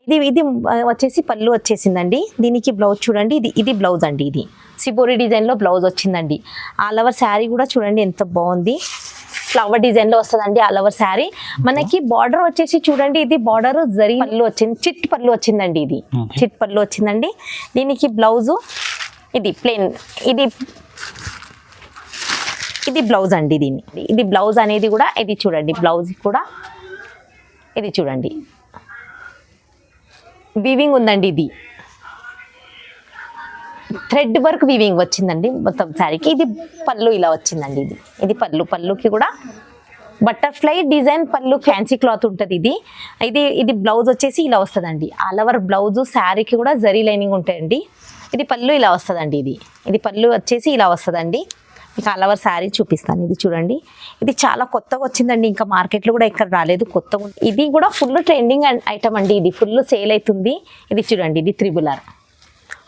ఇది ఇది వచ్చేసి పళ్ళు వచ్చేసిందండి. దీనికి బ్లౌజ్ చూడండి, ఇది బ్లౌజ్ అండి. ఇది సిబోరి డిజైన్లో బ్లౌజ్ వచ్చిందండి. ఆల్ ఓవర్ శారీ కూడా చూడండి ఎంత బాగుంది, ఫ్లవర్ డిజైన్లో వస్తుందండి ఆల్ ఓవర్ శారీ. మనకి బార్డర్ వచ్చేసి చూడండి, ఇది బార్డర్ జరీ పళ్ళు వచ్చింది, చిట్ పళ్ళు వచ్చిందండి. ఇది చిట్ పళ్ళు వచ్చిందండి. దీనికి బ్లౌజు ఇది ప్లెయిన్, ఇది బ్లౌజ్ అండి. ఇది బ్లౌజ్ అనేది కూడా ఇది చూడండి, బ్లౌజ్ కూడా ఇది చూడండి వీవింగ్ ఉందండి. ఇది థ్రెడ్ వర్క్ వీవింగ్ వచ్చిందండి మొత్తం శారీకి. ఇది పళ్ళు ఇలా వచ్చిందండి. ఇది పళ్ళుకి కూడా బటర్ఫ్లై డిజైన్ పళ్ళు, ఫ్యాన్సీ క్లాత్ ఉంటుంది. ఇది బ్లౌజ్ వచ్చేసి ఇలా వస్తుందండి. ఆల్ ఓవర్ బ్లౌజ్ శారీకి కూడా జరీ లైనింగ్ ఉంటాయండి. ఇది పళ్ళు ఇలా వస్తుందండి. ఇది పళ్ళు వచ్చేసి ఇలా వస్తుందండి. మీకు ఆల్ ఓవర్ శారీ చూపిస్తాను. ఇది చూడండి, ఇది చాలా కొత్తగా వచ్చిందండి, ఇంకా మార్కెట్లో కూడా ఇక్కడ రాలేదు, కొత్తగా. ఇది కూడా ఫుల్ ట్రెండింగ్ ఐటమ్ అండి. ఇది ఫుల్ సేల్ అవుతుంది. ఇది చూడండి, ఇది త్రిబుల్ ఆర్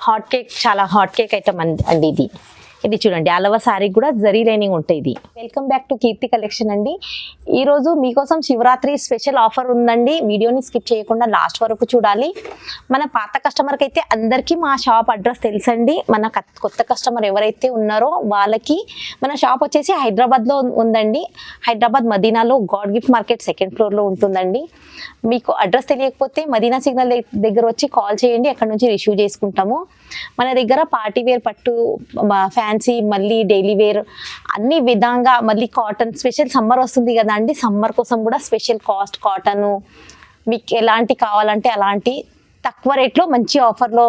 హాట్ కేక్, చాలా హాట్ కేక్ ఐటమ్ అండి. ఇది చూడండి, ఆల్ ఓవర్ శారీ కూడా జరీ లైనింగ్ ఉంటాయి. ఇది welcome back to Keerthi collection అండి. ఈరోజు మీకోసం శివరాత్రి స్పెషల్ ఆఫర్ ఉందండి. వీడియోని స్కిప్ చేయకుండా లాస్ట్ వరకు చూడాలి. మన పాత కస్టమర్కి అయితే అందరికీ మా షాప్ అడ్రస్ తెలుసండి. మన కొత్త కస్టమర్ ఎవరైతే ఉన్నారో వాళ్ళకి మన షాప్ వచ్చేసి హైదరాబాద్లో ఉందండి. హైదరాబాద్ మదీనాలో గాడ్ గిఫ్ట్ మార్కెట్ సెకండ్ ఫ్లోర్లో ఉంటుందండి. మీకు అడ్రస్ తెలియకపోతే మదీనా సిగ్నల్ దగ్గర వచ్చి కాల్ చేయండి, అక్కడ నుంచి రిసీవ్ చేసుకుంటాము. మన దగ్గర పార్టీ వేర్, పట్టు, ఫ్యాన్సీ, మళ్ళీ డైలీ వేర్ అన్ని విధంగా, మళ్ళీ కాటన్ స్పెషల్ సమ్మర్ వస్తుంది కదా అండి, సమ్మర్ కోసం కూడా స్పెషల్ కాస్ట్ కాటను మీకు ఎలాంటి కావాలంటే అలాంటి తక్కువ రేట్లో మంచి ఆఫర్లో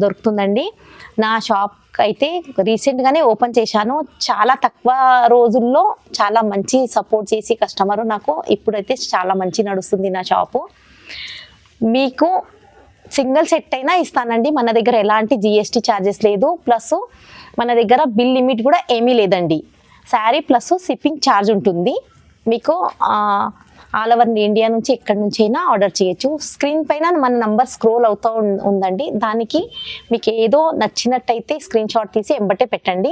దొరుకుతుందండి. నా షాప్ అయితే రీసెంట్గానే ఓపెన్ చేశాను. చాలా తక్కువ రోజుల్లో చాలా మంచి సపోర్ట్ చేసి కస్టమరు నాకు ఇప్పుడైతే చాలా మంచి నడుస్తుంది నా షాపు. మీకు సింగిల్ సెట్ అయినా ఇస్తానండి. మన దగ్గర ఎలాంటి జిఎస్టీ ఛార్జెస్ లేదు, ప్లస్ మన దగ్గర బిల్ లిమిట్ కూడా ఏమీ లేదండి. శారీ ప్లస్ షిప్పింగ్ ఛార్జ్ ఉంటుంది. మీకు ఆల్ ఓవర్ ఇండియా నుంచి ఎక్కడి నుంచి అయినా ఆర్డర్ చేయొచ్చు. స్క్రీన్ పైన మన నంబర్ స్క్రోల్ అవుతూ ఉందండి, దానికి మీకు ఏదో నచ్చినట్టయితే స్క్రీన్ షాట్ తీసి ఎంబటే పెట్టండి.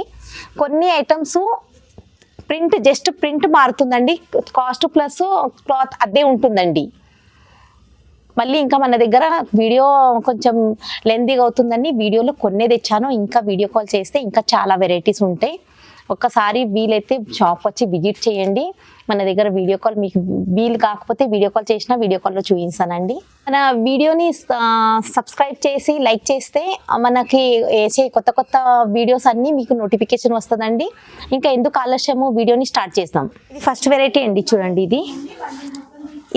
కొన్ని ఐటమ్స్ జస్ట్ ప్రింట్ మారుతుందండి, కాస్ట్ ప్లస్ క్లాత్ అదే ఉంటుందండి. మళ్ళీ ఇంకా మన దగ్గర వీడియో కొంచెం లెంతీగా అవుతుందని వీడియోలో కొన్నే తెచ్చాను. ఇంకా వీడియో కాల్ చేస్తే ఇంకా చాలా వెరైటీస్ ఉంటాయి. ఒక్కసారి వీలైతే షాప్ వచ్చి విజిట్ చేయండి. మన దగ్గర వీడియో కాల్ మీకు వీలు కాకపోతే వీడియో కాల్ చేసినా వీడియో కాల్లో చూపిస్తానండి. మన వీడియోని సబ్స్క్రైబ్ చేసి లైక్ చేస్తే మనకి వేసే కొత్త వీడియోస్ అన్నీ మీకు నోటిఫికేషన్ వస్తుందండి. ఇంకా ఎందుకు ఆలస్యము, వీడియోని స్టార్ట్ చేస్తాం. ఇది ఫస్ట్ వెరైటీ అండి, చూడండి.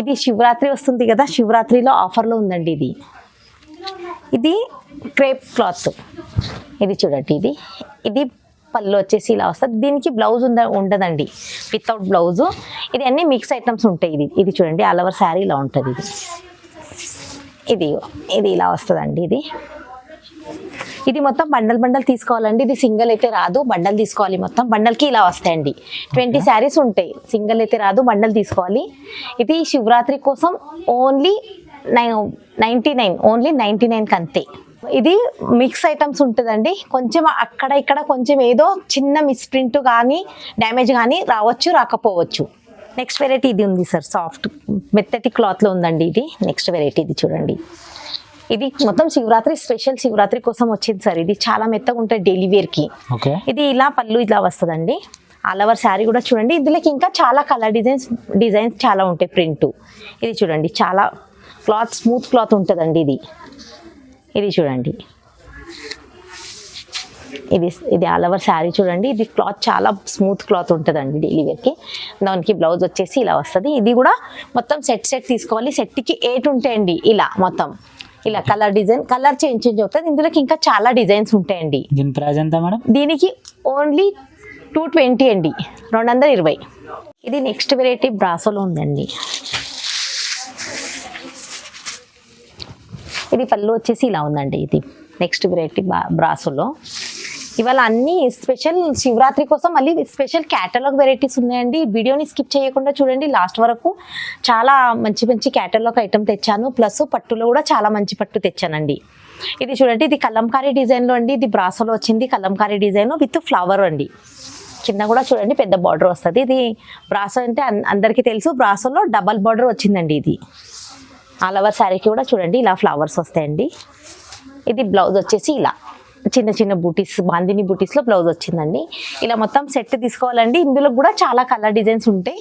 ఇది శివరాత్రి వస్తుంది కదా, శివరాత్రిలో ఆఫర్లో ఉందండి. ఇది క్రేప్ క్లాత్. ఇది చూడండి, ఇది పళ్ళు వచ్చేసి ఇలా వస్తుంది. దీనికి బ్లౌజ్ ఉండదండి, వితౌట్ బ్లౌజు. ఇది అన్ని మిక్స్ ఐటమ్స్ ఉంటాయి. ఇది చూడండి, ఆల్ ఓవర్ శారీ ఇలా ఉంటుంది. ఇది ఇలా వస్తుందండి. ఇది మొత్తం బండల్ తీసుకోవాలండి. ఇది సింగిల్ అయితే రాదు, బండల్ తీసుకోవాలి. మొత్తం బండల్కి ఇలా వస్తాయండి. 20 శారీస్ ఉంటాయి, సింగిల్ అయితే రాదు, బండల్ తీసుకోవాలి. ఇది శివరాత్రి కోసం ఓన్లీ 99 అంతే. ఇది మిక్స్ ఐటమ్స్ ఉంటుందండి. కొంచెం అక్కడ ఇక్కడ కొంచెం ఏదో చిన్న మిస్ప్రింట్ కానీ డ్యామేజ్ కానీ రావచ్చు, రాకపోవచ్చు. నెక్స్ట్ వెరైటీ ఇది ఉంది సార్, సాఫ్ట్ మెత్తటి క్లాత్లో ఉందండి. ఇది నెక్స్ట్ వెరైటీ. ఇది చూడండి, ఇది మొత్తం శివరాత్రి స్పెషల్, శివరాత్రి కోసం వచ్చింది సార్. ఇది చాలా మెత్తగా ఉంటుంది డైలీ వేర్కి. ఇది ఇలా పళ్ళు ఇలా వస్తుందండి. ఆల్ ఓవర్ శారీ కూడా చూడండి. ఇందులోకి ఇంకా చాలా కలర్ డిజైన్స్ చాలా ఉంటాయి. ప్రింట్ ఇది చూడండి, చాలా క్లాత్ స్మూత్ క్లాత్ ఉంటుందండి. ఇది చూడండి, ఇది ఆల్ ఓవర్ శారీ చూడండి. ఇది క్లాత్ చాలా స్మూత్ క్లాత్ ఉంటుందండి డైలీ వేర్కి. దానికి బ్లౌజ్ వచ్చేసి ఇలా వస్తుంది. ఇది కూడా మొత్తం సెట్ తీసుకోవాలి. సెట్కి 8 ఉంటాయండి. ఇలా మొత్తం ఇలా కలర్ చేంజ్ అవుతుంది. ఇందులోకి ఇంకా చాలా డిజైన్స్ ఉంటాయండి. దీని ప్రైస్ ఎంత మేడం? దీనికి ఓన్లీ 220 అండి, 220. ఇది నెక్స్ట్ వెరైటీ బ్రాసోలో ఉందండి. ఇది పళ్ళు వచ్చేసి ఇలా ఉందండి. ఇది నెక్స్ట్ వెరైటీ బ్రాసోలో. ఇవాళ అన్ని స్పెషల్ శివరాత్రి కోసం మళ్ళీ స్పెషల్ క్యాటలాగ్ వెరైటీస్ ఉన్నాయండి. వీడియోని స్కిప్ చేయకుండా చూడండి లాస్ట్ వరకు. చాలా మంచి క్యాటలాగ్ ఐటమ్ తెచ్చాను, ప్లస్ పట్టులో కూడా చాలా మంచి పట్టు తెచ్చానండి. ఇది చూడండి, ఇది కలంకారీ డిజైన్లో అండి. ఇది బ్రాసోలో వచ్చింది, కలంకారీ డిజైన్ విత్ ఫ్లవర్ అండి. కింద కూడా చూడండి పెద్ద బార్డర్ వస్తుంది. ఇది బ్రాసో అంటే అందరికీ తెలుసు, బ్రాసోలో డబల్ బార్డర్ వచ్చిందండి. ఇది ఆల్ ఓవర్ శారీకి కూడా చూడండి ఇలా ఫ్లవర్స్ వస్తాయండి. ఇది బ్లౌజ్ వచ్చేసి ఇలా చిన్న చిన్న బూటీస్, బాందిని బూటీస్లో బ్లౌజ్ వచ్చిందండి. ఇలా మొత్తం సెట్ తీసుకోవాలండి. ఇందులో కూడా చాలా కలర్ డిజైన్స్ ఉంటాయి.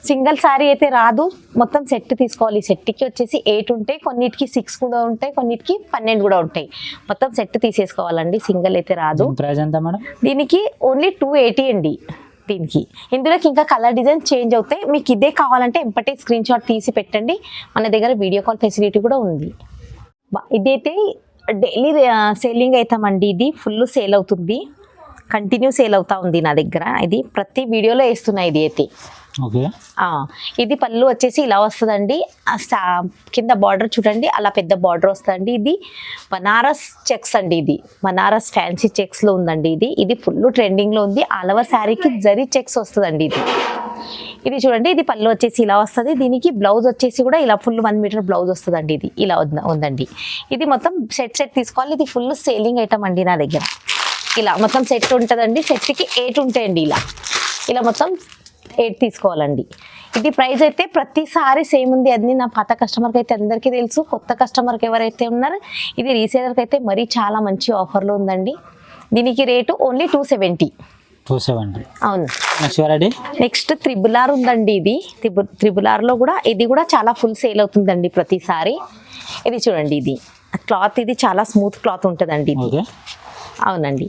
సింగిల్ శారీ అయితే రాదు, మొత్తం సెట్ తీసుకోవాలి. సెట్కి వచ్చేసి 8 ఉంటాయి, కొన్నిటికి 6 కూడా ఉంటాయి, కొన్నిటికి 12 కూడా ఉంటాయి. మొత్తం సెట్ తీసేసుకోవాలండి, సింగిల్ అయితే రాదు. ప్రైస్ ఎంత మేడం? దీనికి ఓన్లీ 280 అండి. దీనికి ఇందులోకి ఇంకా కలర్ డిజైన్ చేంజ్ అవుతాయి. మీకు ఇదే కావాలంటే ఎంపటే స్క్రీన్ షాట్ తీసి పెట్టండి. మన దగ్గర వీడియో కాల్ ఫెసిలిటీ కూడా ఉంది. ఇదైతే డైలీ సేలింగ్ అవుతామండి. ఇది ఫుల్ సేల్ అవుతుంది, కంటిన్యూ సేల్ అవుతా ఉంది నా దగ్గర. ఇది ప్రతి వీడియోలో వేస్తున్నాయి. ఇది అయితే ఓకే. ఇది పళ్ళు వచ్చేసి ఇలా వస్తుందండి. కింద బార్డర్ చూడండి, అలా పెద్ద బార్డర్ వస్తుందండి. ఇది బనారస్ చెక్స్ అండి. ఇది బనారస్ ఫ్యాన్సీ చెక్స్లో ఉందండి. ఇది ఫుల్ ట్రెండింగ్లో ఉంది. ఆల్ ఓవర్ శారీకి జరీ చెక్స్ వస్తుందండి. ఇది చూడండి, ఇది పళ్ళు వచ్చేసి ఇలా వస్తుంది. దీనికి బ్లౌజ్ వచ్చేసి కూడా ఇలా ఫుల్ 1 మీటర్ బ్లౌజ్ వస్తుందండి. ఇది ఇలా ఉందండి. ఇది మొత్తం సెట్ తీసుకోవాలి. ఇది ఫుల్ సేలింగ్ ఐటమ్ అండి నా దగ్గర. ఇలా మొత్తం సెట్ ఉంటుందండి. సెట్కి 8 ఉంటాయండి. ఇలా మొత్తం 8 తీసుకోవాలండి. ఇది ప్రైస్ అయితే ప్రతిసారి సేమ్ ఉంది. అది నా పాత కస్టమర్కి అయితే అందరికీ తెలుసు. కొత్త కస్టమర్కి ఎవరైతే ఉన్నారో ఇది రీసేలర్కి అయితే మరీ చాలా మంచి ఆఫర్లో ఉందండి. దీనికి రేటు ఓన్లీ 270. అవును. నెక్స్ట్ త్రిబుల్ ఆర్ ఉందండి. ఇది త్రిబుల్ ఆర్లో కూడా ఇది కూడా చాలా ఫుల్ సేల్ అవుతుందండి ప్రతిసారి. ఇది చూడండి, ఇది క్లాత్ ఇది చాలా స్మూత్ క్లాత్ ఉంటుందండి. ఇది అవునండి.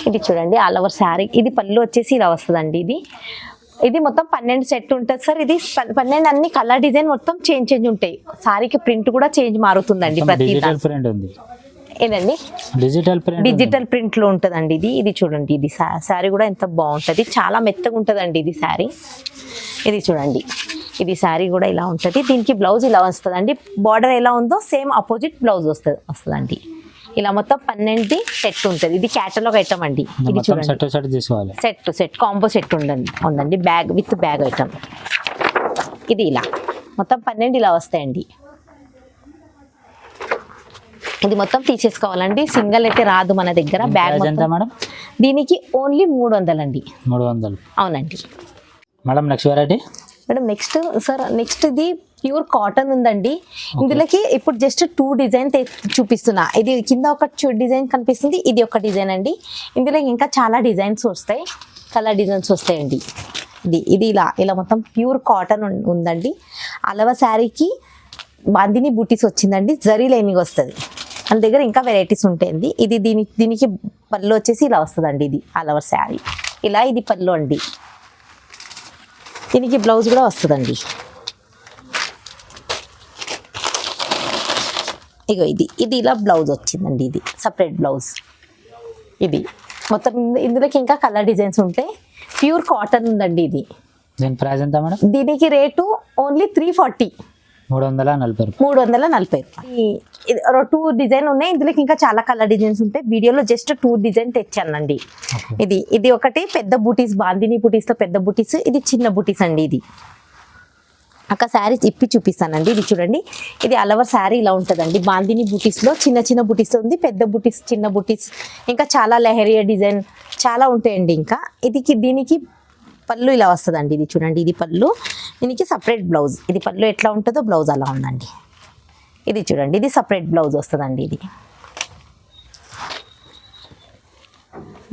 ఇది చూడండి ఆల్ ఓవర్ శారీ. ఇది పళ్ళు వచ్చేసి ఇలా వస్తుందండి. ఇది మొత్తం 12 సెట్ ఉంటుంది సార్. ఇది 12 అన్ని కలర్ డిజైన్ మొత్తం చేంజ్ ఉంటాయి. శారీకి ప్రింట్ కూడా చేంజ్ మారుతుందండి. ప్రతి ఏదండి డిజిటల్ ప్రింట్ లో ఉంటుందండి. ఇది చూడండి, ఇది శారీ కూడా ఎంత బాగుంటుంది, చాలా మెత్తగా ఉంటుందండి ఇది శారీ. ఇది చూడండి, ఇది శారీ కూడా ఇలా ఉంటుంది. దీనికి బ్లౌజ్ ఇలా వస్తుందండి. బార్డర్ ఎలా ఉందో సేమ్ ఆపోజిట్ బ్లౌజ్ వస్తుందండి. ఇలా మొత్తం 12 సెట్ ఉంటుంది. ఇది క్యాటలాగ్ ఐటమ్ అండి. ఇది చూడండి, సెట్ కాంబో సెట్ ఉందండి. Bag with bag item. ఇది ఇలా మొత్తం 12 ఇలా వస్తాయండి. ఇది మొత్తం తీసేసుకోవాలండి, సింగిల్ అయితే రాదు మన దగ్గర. బ్యాగ్ దీనికి ఓన్లీ 300 అండి. 300. అవునండి madam. Next variety madam. Next ఇది ప్యూర్ కాటన్ ఉందండి. ఇందులోకి ఇప్పుడు జస్ట్ 2 డిజైన్ చూపిస్తున్నా. ఇది కింద ఒక డిజైన్ కనిపిస్తుంది, ఇది ఒక డిజైన్ అండి. ఇందులో ఇంకా చాలా డిజైన్స్ వస్తాయి, కలర్ డిజైన్స్ వస్తాయండి. ఇది ఇలా మొత్తం ప్యూర్ కాటన్ ఉందండి. అలవ శారీకి బాందిని బూటీస్ వచ్చిందండి, జరీ లైనింగ్ వస్తుంది. మన దగ్గర ఇంకా వెరైటీస్ ఉంటాయండి. దీనికి పళ్ళు వచ్చేసి ఇలా వస్తుందండి. ఇది అలవ శారీ ఇలా, ఇది పళ్ళు అండి. దీనికి బ్లౌజ్ కూడా వస్తుందండి. ఇగో ఇది ఇలా బ్లౌజ్ వచ్చిందండి. ఇది సపరేట్ బ్లౌజ్. ఇది మొత్తం ఇందులోకి ఇంకా కలర్ డిజైన్స్ ఉంటాయి. ప్యూర్ కాటన్ ఉందండి. దీని ప్రైస్ ఎంత మేడం? దీనికి రేటు ఓన్లీ 340. 340. 2 డిజైన్ ఉన్నాయి. ఇందులోకి ఇంకా చాలా కలర్ డిజైన్స్ ఉంటాయి. వీడియోలో జస్ట్ 2 డిజైన్ తెచ్చానండి. ఇది ఒకటి పెద్ద బూటీస్, బాందిని బూటీస్లో పెద్ద బూటీస్, ఇది చిన్న బూటీస్ అండి. ఇది ఒక శారీ ఇప్పి చూపిస్తానండి. ఇది చూడండి, ఇది అలవర్ శారీ ఇలా ఉంటుందండి. బాందిని బూటీస్లో చిన్న బూటీస్ ఉంది, పెద్ద బూటీస్, చిన్న బూటీస్, ఇంకా చాలా లెహరియా డిజైన్ చాలా ఉంటాయండి. ఇంకా దీనికి పళ్ళు ఇలా వస్తుందండి. ఇది చూడండి, ఇది పళ్ళు, దీనికి సపరేట్ బ్లౌజ్. ఇది పళ్ళు ఎట్లా ఉంటుందో బ్లౌజ్ అలా ఉందండి. ఇది చూడండి, ఇది సపరేట్ బ్లౌజ్ వస్తుందండి.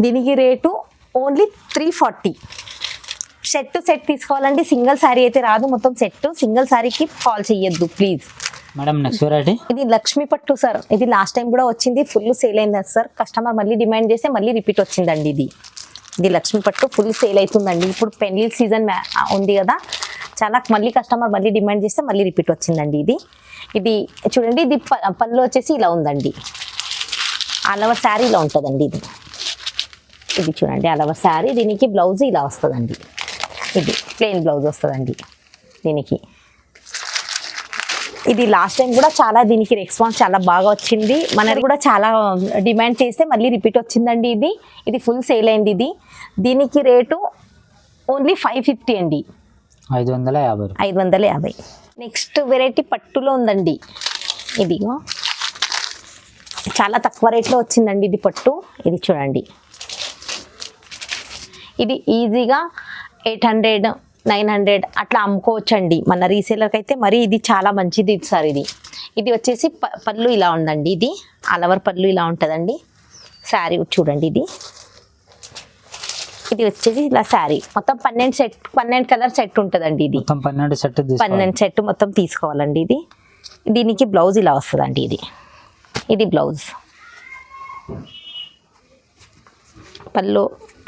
దీనికి రేటు ఓన్లీ 340. సెట్ తీసుకోవాలండి. సింగిల్ శారీ అయితే రాదు, మొత్తం సెట్. సింగిల్ శారీకి కాల్ చెయ్యొద్దు ప్లీజ్. మేడం నెక్స్ట్ వెరైటీ ఇది లక్ష్మీ పట్టు సార్. ఇది లాస్ట్ టైం కూడా వచ్చింది, ఫుల్ సేల్ అయింది సార్. కస్టమర్ మళ్ళీ డిమాండ్ చేస్తే మళ్ళీ రిపీట్ వచ్చిందండి. ఇది లక్ష్మీ పట్టు ఫుల్ సేల్ అవుతుందండి. ఇప్పుడు పెళ్లి సీజన్ ఉంది కదా, చాలా మళ్ళీ కస్టమర్ మళ్ళీ డిమాండ్ చేస్తే మళ్ళీ రిపీట్ వచ్చిందండి. ఇది చూడండి, ఇది పళ్ళు వచ్చేసి ఇలా ఉందండి. అలవ శారీ ఇలా ఉంటుందండి. ఇది చూడండి అలవ శారీ. దీనికి బ్లౌజ్ ఇలా వస్తుందండి. ఇది ప్లెయిన్ బ్లౌజ్ వస్తుందండి దీనికి. ఇది లాస్ట్ టైం కూడా చాలా దీనికి రెస్పాన్స్ చాలా బాగా వచ్చింది. మనది కూడా చాలా డిమాండ్ చేస్తే మళ్ళీ రిపీట్ వచ్చిందండి. ఇది ఫుల్ సేల్ అయింది. దీనికి రేటు ఓన్లీ 550 అండి. 550. నెక్స్ట్ వెరైటీ పట్టులో ఉందండి. ఇదిగో చాలా తక్కువ రేట్లో వచ్చిందండి ఇది పట్టు. ఇది చూడండి, ఇది ఈజీగా 800, 900 అట్లా అమ్ముకోవచ్చండి. మన రీసేలర్కి అయితే మరి ఇది చాలా మంచిది సార్. ఇది వచ్చేసి పళ్ళు ఇలా ఉందండి. ఇది ఆల్ ఓవర్ పళ్ళు ఇలా ఉంటుందండి. శారీ చూడండి. ఇది వచ్చేసి ఇలా శారీ మొత్తం 12 కలర్ సెట్ ఉంటుందండి. ఇది మొత్తం 12 సెట్ 12 సెట్ మొత్తం తీసుకోవాలండి. దీనికి బ్లౌజ్ ఇలా వస్తుందండి. ఇది బ్లౌజ్ పళ్ళు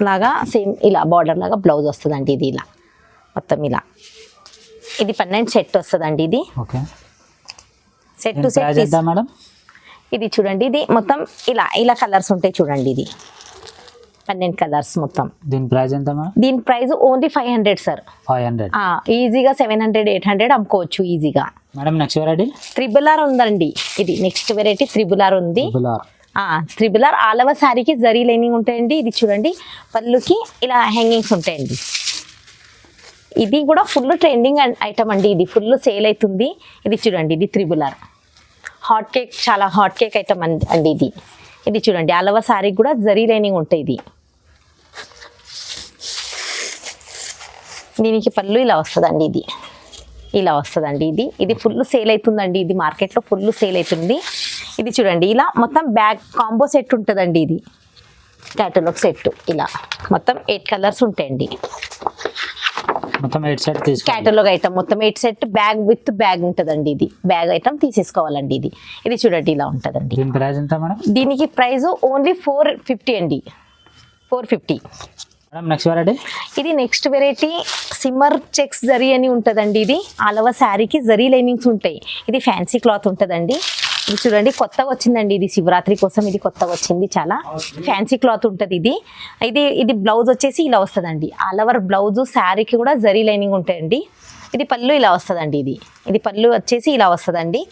లాగా సేమ్ ఇలా బార్డర్ లాగా బ్లౌజ్ వస్తుందండి. ఇది ఇలా మొత్తం ఇలా ఇది 12 సెట్ వస్తుందండి. ఇది okay. Set to set madam. ఇది చూడండి. ఇది మొత్తం ఇలా కలర్స్ ఉంటాయి చూడండి. ఇది 12 కలర్స్ మొత్తం. దీని ప్రైస్ ఎంత మేడం? దీని ప్రైస్ ఓన్లీ 500 సార్. 500. ఈజీగా 700 800 అమ్ముకోవచ్చు ఈజీగా. మేడం నెక్స్ట్ వెరైటీ RRR ఉందండి. ఇది నెక్స్ట్ వెరైటీ RRR ఉంది. RRR ఆల్ ఓవర్ శారీకి జరీ లైనింగ్ ఉంటాయండి. ఇది చూడండి పళ్ళుకి ఇలా హ్యాంగింగ్స్ ఉంటాయండి. ఇది కూడా ఫుల్ ట్రెండింగ్ ఐటమ్ అండి. ఇది ఫుల్ సేల్ అవుతుంది. ఇది చూడండి. ఇది RRR హాట్ కేక్, చాలా హాట్ కేక్ ఐటమ్ అండి. ఇది చూడండి ఆల్ ఓవర్ శారీకి కూడా జరీ లైనింగ్ ఉంటాయి. దీనికి పళ్ళు ఇలా వస్తుందండి. ఇలా వస్తుందండి. ఇది ఫుల్ సేల్ అవుతుందండి. ఇది మార్కెట్లో ఫుల్ సేల్ అవుతుంది. ఇది చూడండి ఇలా మొత్తం బ్యాగ్ కాంబో సెట్ ఉంటుందండి. ఇది క్యాటలాగ్ సెట్ ఇలా మొత్తం 8 కలర్స్ ఉంటాయండి. మొత్తం 8 సెట్ తీసుకోవాలి. క్యాటలాగ్ ఐటమ్ మొత్తం 8 సెట్ బ్యాగ్ విత్ బ్యాగ్ ఉంటుందండి. ఇది బ్యాగ్ ఐటమ్ తీసేసుకోవాలండి. ఇది చూడండి ఇలా ఉంటుందండి. దీని ప్రైస్ ఎంత మేడం? దీనికి ప్రైస్ ఓన్లీ 450 అండి. 450. Madam next variety. ఇది నెక్స్ట్ వెరైటీ సిమ్మర్ చెక్స్ జరీ అని ఉంటుందండి. ఇది ఆల్ ఓవర్ శారీకి జరీ లైనింగ్స్ ఉంటాయి. ఇది ఫ్యాన్సీ క్లాత్ ఉంటుందండి. ఇది చూడండి కొత్తగా వచ్చిందండి. ఇది శివరాత్రి కోసం ఇది కొత్తగా వచ్చింది. చాలా ఫ్యాన్సీ క్లాత్ ఉంటుంది. ఇది బ్లౌజ్ వచ్చేసి ఇలా వస్తుందండి. ఆల్ ఓవర్ బ్లౌజ్ శారీకి కూడా జరీ లైనింగ్ ఉంటాయండి. ఇది పళ్ళు ఇలా వస్తుందండి. ఇది పళ్ళు వచ్చేసి ఇలా వస్తుందండి.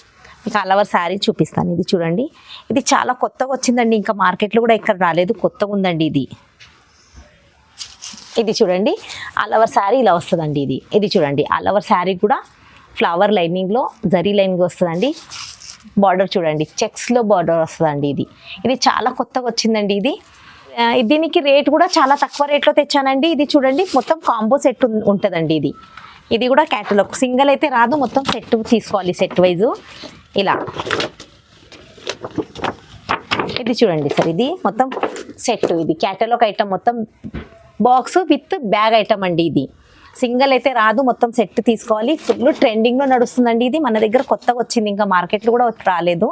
మీకు ఆల్ ఓవర్ శారీ చూపిస్తాను. ఇది చూడండి. ఇది చాలా కొత్తగా వచ్చిందండి. ఇంకా మార్కెట్లో కూడా ఇక్కడ రాలేదు. కొత్తగా ఉందండి. ఇది చూడండి ఆల్ ఓవర్ శారీ ఇలా వస్తుందండి. ఇది చూడండి ఆల్ ఓవర్ శారీ కూడా ఫ్లవర్ లైనింగ్లో జరీ లైనింగ్ వస్తుందండి. బార్డర్ చూడండి చెక్స్లో బార్డర్ వస్తుందండి. ఇది చాలా కొత్తగా వచ్చిందండి. దీనికి రేట్ కూడా చాలా తక్కువ రేట్లో తెచ్చానండి. ఇది చూడండి మొత్తం కాంబో సెట్ ఉంటుందండి. ఇది కూడా క్యాటలాగ్ సింగిల్ అయితే రాదు. మొత్తం సెట్ తీసుకోవాలి సెట్ వైజు ఇలా. ఇది చూడండి సార్. ఇది మొత్తం సెట్. ఇది క్యాటలాగ్ ఐటమ్ మొత్తం బాక్స్ విత్ బ్యాగ్ ఐటమ్ అండి. ఇది సింగిల్ అయితే రాదు. మొత్తం సెట్ తీసుకోవాలి. ఫుల్ ట్రెండింగ్లో నడుస్తుందండి. ఇది మన దగ్గర కొత్తగా వచ్చింది. ఇంకా మార్కెట్లో కూడా రాలేదు.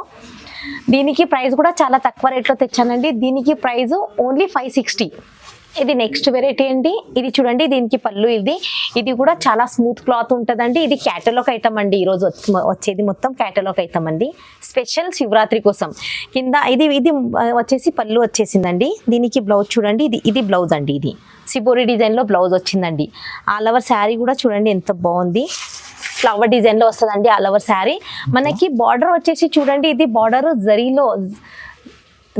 దీనికి ప్రైస్ కూడా చాలా తక్కువ రేట్లో తెచ్చానండి. దీనికి ప్రైస్ ఓన్లీ 560. ఇది నెక్స్ట్ వెరైటీ అండి. ఇది చూడండి దీనికి పళ్ళు ఇది కూడా చాలా స్మూత్ క్లాత్ ఉంటుందండి. ఇది క్యాటలాగ్ ఐటమ్ అండి. ఈరోజు వచ్చేది మొత్తం క్యాటలాగ్ ఐటమ్ అండి. స్పెషల్ శివరాత్రి కోసం కింద ఇది వచ్చేసి పళ్ళు వచ్చేసిందండి. దీనికి బ్లౌజ్ చూడండి. ఇది బ్లౌజ్ అండి. ఇది సిబోరి డిజైన్లో బ్లౌజ్ వచ్చిందండి. ఆల్ ఓవర్ శారీ కూడా చూడండి ఎంత బాగుంది. ఫ్లవర్ డిజైన్లో వస్తుందండి ఆల్ ఓవర్ శారీ. మనకి బార్డర్ వచ్చేసి చూడండి. ఇది బార్డర్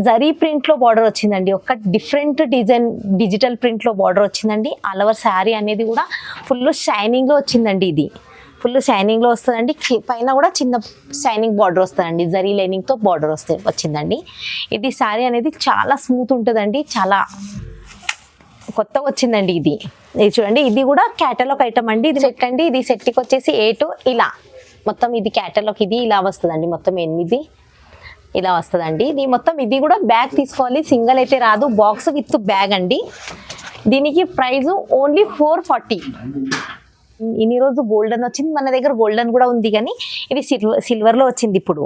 జరీ ప్రింట్లో బార్డర్ వచ్చిందండి. ఒక డిఫరెంట్ డిజైన్ డిజిటల్ ప్రింట్లో బార్డర్ వచ్చిందండి. ఆల్ ఓవర్ శారీ అనేది కూడా ఫుల్ షైనింగ్లో వచ్చిందండి. ఇది ఫుల్ షైనింగ్లో వస్తుందండి. పైన కూడా చిన్న షైనింగ్ బార్డర్ వస్తుందండి. జరీ లైనింగ్తో బార్డర్ వచ్చిందండి. ఇది శారీ అనేది చాలా స్మూత్ ఉంటుందండి. చాలా కొత్తగా వచ్చిందండి. ఇది చూడండి. ఇది కూడా క్యాటలాగ్ ఐటమ్ అండి. ఇది సెట్ అండి. ఇది సెట్కి వచ్చేసి 8 ఇలా మొత్తం ఇది క్యాటలాగ్. ఇది ఇలా వస్తుందండి. మొత్తం 8 ఇలా వస్తుందండి. ఇది కూడా బ్యాగ్ తీసుకోవాలి. సింగిల్ అయితే రాదు. బాక్స్ విత్ బ్యాగ్ అండి. దీనికి ప్రైస్ ఓన్లీ 440. ఇన్ని రోజు గోల్డెన్ వచ్చింది. మన దగ్గర గోల్డెన్ కూడా ఉంది కానీ ఇది సిల్వర్లో వచ్చింది ఇప్పుడు.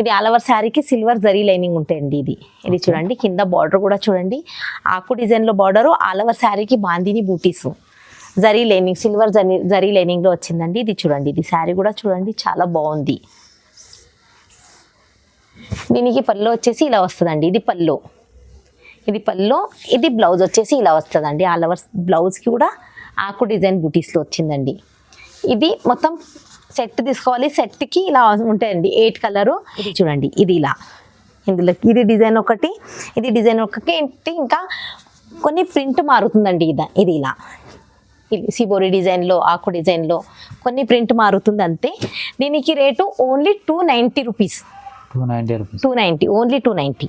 ఇది ఆల్ ఓవర్ శారీకి సిల్వర్ జరీ లైనింగ్ ఉంటాయండి. ఇది చూడండి కింద బార్డర్ కూడా చూడండి. ఆకు డిజైన్లో బార్డరు. ఆల్ ఓవర్ శారీకి బాందిని బూటీస్ జరీ లైనింగ్ సిల్వర్ జరీ లైనింగ్లో వచ్చిందండి. ఇది చూడండి. ఇది శారీ కూడా చూడండి చాలా బాగుంది. దీనికి పళ్ళు వచ్చేసి ఇలా వస్తుందండి. ఇది పళ్ళు. ఇది బ్లౌజ్ వచ్చేసి ఇలా వస్తుందండి. ఆల్ ఓవర్ బ్లౌజ్కి కూడా ఆకు డిజైన్ బూటీస్లో వచ్చిందండి. ఇది మొత్తం సెట్ తీసుకోవాలి. సెట్కి ఇలా ఉంటాయండి 8 కలరు. ఇది చూడండి. ఇది ఇలా ఇందులో ఇది డిజైన్ ఒకటి, ఇది డిజైన్ ఒకటి. ఇంకా కొన్ని ప్రింట్ మారుతుందండి. ఇది ఇలా ఇది సిబోరి డిజైన్లో ఆకు డిజైన్లో కొన్ని ప్రింట్ మారుతుంది అంతే. దీనికి rate only 290 rupees. 290 rupees. 290 only 290.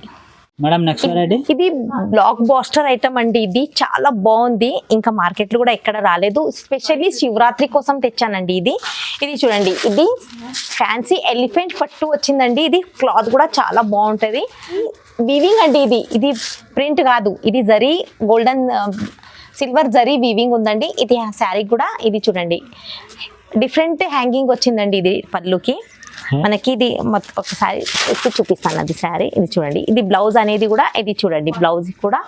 Madam next variety ఇది బ్లాక్ బాస్టర్ ఐటమ్ అండి. ఇది చాలా బాగుంది, ఇంకా మార్కెట్లో కూడా ఎక్కడ రాలేదు. స్పెషల్లీ శివరాత్రి కోసం తెచ్చానండి ఇది. ఇది చూడండి, ఇది ఫ్యాన్సీ ఎలిఫెంట్ పట్టు వచ్చిందండి. ఇది క్లాత్ కూడా చాలా బాగుంటుంది. వీవింగ్ అండి, ఇది ప్రింట్ కాదు, ఇది zari golden silver zari weaving ఉందండి. ఇది శారీ కూడా ఇది చూడండి డిఫరెంట్ హ్యాంగింగ్ వచ్చిందండి. ఇది పళ్ళుకి మనకి ఇది ఒకసారి ఎక్కువ చూపిస్తాను. అది శారీ ఇది చూడండి. ఇది బ్లౌజ్ అనేది కూడా ఇది చూడండి, బ్లౌజ్ కూడా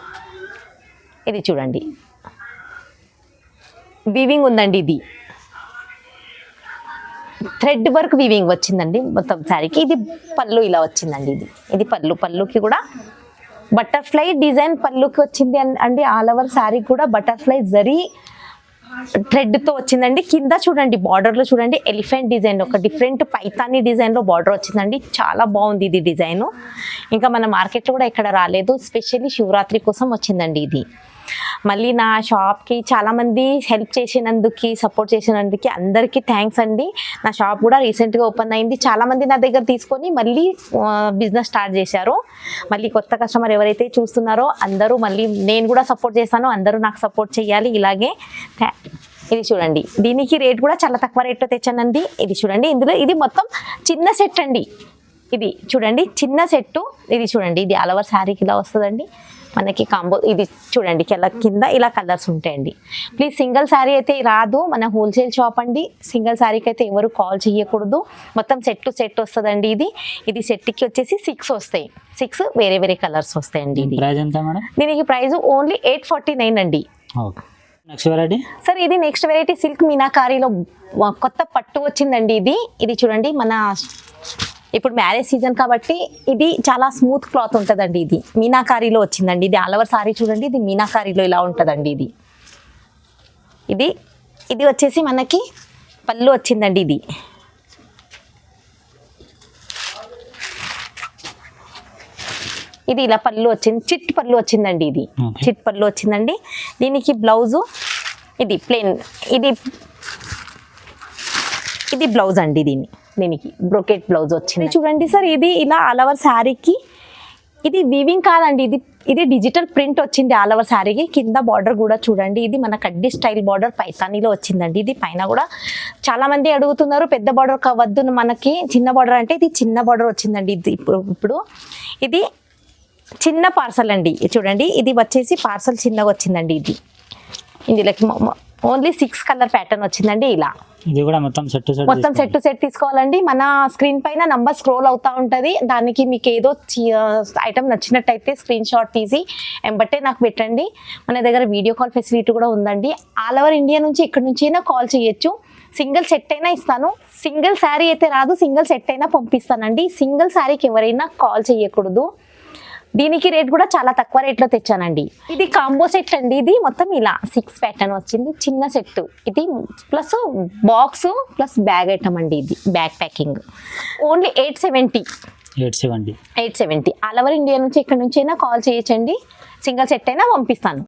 ఇది చూడండి వీవింగ్ ఉందండి. ఇది థ్రెడ్ వర్క్ వీవింగ్ వచ్చిందండి మొత్తం శారీకి. ఇది పళ్ళు ఇలా వచ్చిందండి. ఇది పళ్ళుకి కూడా బటర్ఫ్లై డిజైన్ పళ్ళుకి వచ్చింది అండి. ఆల్ ఓవర్ శారీ కూడా బటర్ఫ్లై జరీ థ్రెడ్తో వచ్చిందండి. కింద చూడండి బార్డర్లో చూడండి ఎలిఫెంట్ డిజైన్, ఒక డిఫరెంట్ పైతానీ డిజైన్లో బార్డర్ వచ్చిందండి. చాలా బాగుంది ఇది డిజైను. ఇంకా మన మార్కెట్లో కూడా ఎక్కడ రాలేదు. స్పెషల్లీ శివరాత్రి కోసం వచ్చిందండి ఇది. మళ్ళీ నా షాప్కి చాలామంది హెల్ప్ చేసినందుకు, సపోర్ట్ చేసినందుకు అందరికీ థ్యాంక్స్ అండి. నా షాప్ కూడా రీసెంట్గా ఓపెన్ అయింది. చాలామంది నా దగ్గర తీసుకొని మళ్ళీ బిజినెస్ స్టార్ట్ చేశారు. మళ్ళీ కొత్త కస్టమర్ ఎవరైతే చూస్తున్నారో అందరూ మళ్ళీ నేను కూడా సపోర్ట్ చేస్తాను, అందరూ నాకు సపోర్ట్ చేయాలి ఇలాగే. ఇది చూడండి, దీనికి రేట్ కూడా చాలా తక్కువ రేట్లో తెచ్చానండి. ఇది చూడండి, ఇందులో ఇది మొత్తం చిన్న సెట్ అండి. ఇది చూడండి చిన్న సెట్టు. ఇది చూడండి, ఇది ఆల్ ఓవర్ శారీకి ఇలా వస్తుందండి మనకి కాంబో. ఇది చూడండి కింద ఇలా కలర్స్ ఉంటాయండి. ప్లీజ్ సింగిల్ శారీ అయితే రాదు, మన హోల్సేల్ షాప్ అండి. సింగిల్ శారీకి అయితే ఎవరు కాల్ చేయకూడదు. మొత్తం సెట్ వస్తుందండి. ఇది సెట్కి వచ్చేసి 6 వస్తాయి. 6 వేరే వేరే కలర్స్ వస్తాయండి. ప్రైస్ ఎంత మేడం? దీనికి ప్రైస్ ఓన్లీ 849 అండి. నెక్స్ట్ వెరైటీ సార్, ఇది నెక్స్ట్ వెరైటీ సిల్క్ మీనాకారీలో కొత్త పట్టు వచ్చిందండి. ఇది చూడండి, మన ఇప్పుడు మ్యారేజ్ సీజన్ కాబట్టి ఇది చాలా స్మూత్ క్లాత్ ఉంటుందండి. ఇది మీనాకారీలో వచ్చిందండి. ఇది ఆల్ ఓవర్ సారీ చూడండి, ఇది మీనాకారీలో ఇలా ఉంటుందండి. ఇది వచ్చేసి మనకి పళ్ళు వచ్చిందండి. ఇది ఇలా పళ్ళు వచ్చింది, చిట్ పళ్ళు వచ్చిందండి. చిట్ పళ్ళు వచ్చిందండి. దీనికి బ్లౌజు ఇది ప్లెయిన్, ఇది బ్లౌజ్ అండి. దీనికి బ్రోకెట్ బ్లౌజ్ వచ్చింది చూడండి సార్. ఇది ఇలా ఆల్ ఓవర్ శారీకి, ఇది వీవింగ్ కాదండి, ఇది డిజిటల్ ప్రింట్ వచ్చింది ఆల్ ఓవర్ శారీకి. కింద బార్డర్ కూడా చూడండి, ఇది మన కడ్డీ స్టైల్ బార్డర్ పైతానీలో వచ్చిందండి. ఇది పైన కూడా చాలా మంది అడుగుతున్నారు పెద్ద బార్డర్ కావద్దు మనకి, చిన్న బార్డర్ అంటే ఇది చిన్న బార్డర్ వచ్చిందండి. ఇప్పుడు ఇది చిన్న పార్సల్ అండి. చూడండి, ఇది వచ్చేసి పార్సల్ చిన్నగా వచ్చిందండి. ఇందులోకి ఓన్లీ 6 కలర్ ప్యాటర్న్ వచ్చిందండి. ఇలా ఇది కూడా మొత్తం సెట్ తీసుకోవాలండి. మన స్క్రీన్ పైన నంబర్ స్క్రోల్ అవుతా ఉంటుంది. దానికి మీకు ఏదో ఐటమ్ నచ్చినట్టయితే స్క్రీన్ షాట్ తీసి ఎంబట్టే నాకు పెట్టండి. మన దగ్గర వీడియో కాల్ ఫెసిలిటీ కూడా ఉందండి. ఆల్ ఓవర్ ఇండియా నుంచి ఎక్కడి నుంచి అయినా కాల్ చేయొచ్చు. సింగిల్ సెట్ అయినా ఇస్తాను, సింగిల్ శారీ అయితే రాదు, సింగిల్ సెట్ అయినా పంపిస్తానండి. సింగిల్ శారీకి ఎవరైనా కాల్ చేయకూడదు. దీనికి రేట్ కూడా చాలా తక్కువ రేట్లో తెచ్చానండి. ఇది కాంబో సెట్ అండి. ఇది మొత్తం ఇలా 6 ప్యాటర్న్ వచ్చింది, చిన్న సెట్. ఇది plus box plus bag item అండి. ఇది bag packing only 870. All over India నుంచి ఎక్కడి నుంచి అయినా కాల్ చేయొచ్చండి. సింగిల్ సెట్ అయినా పంపిస్తాను.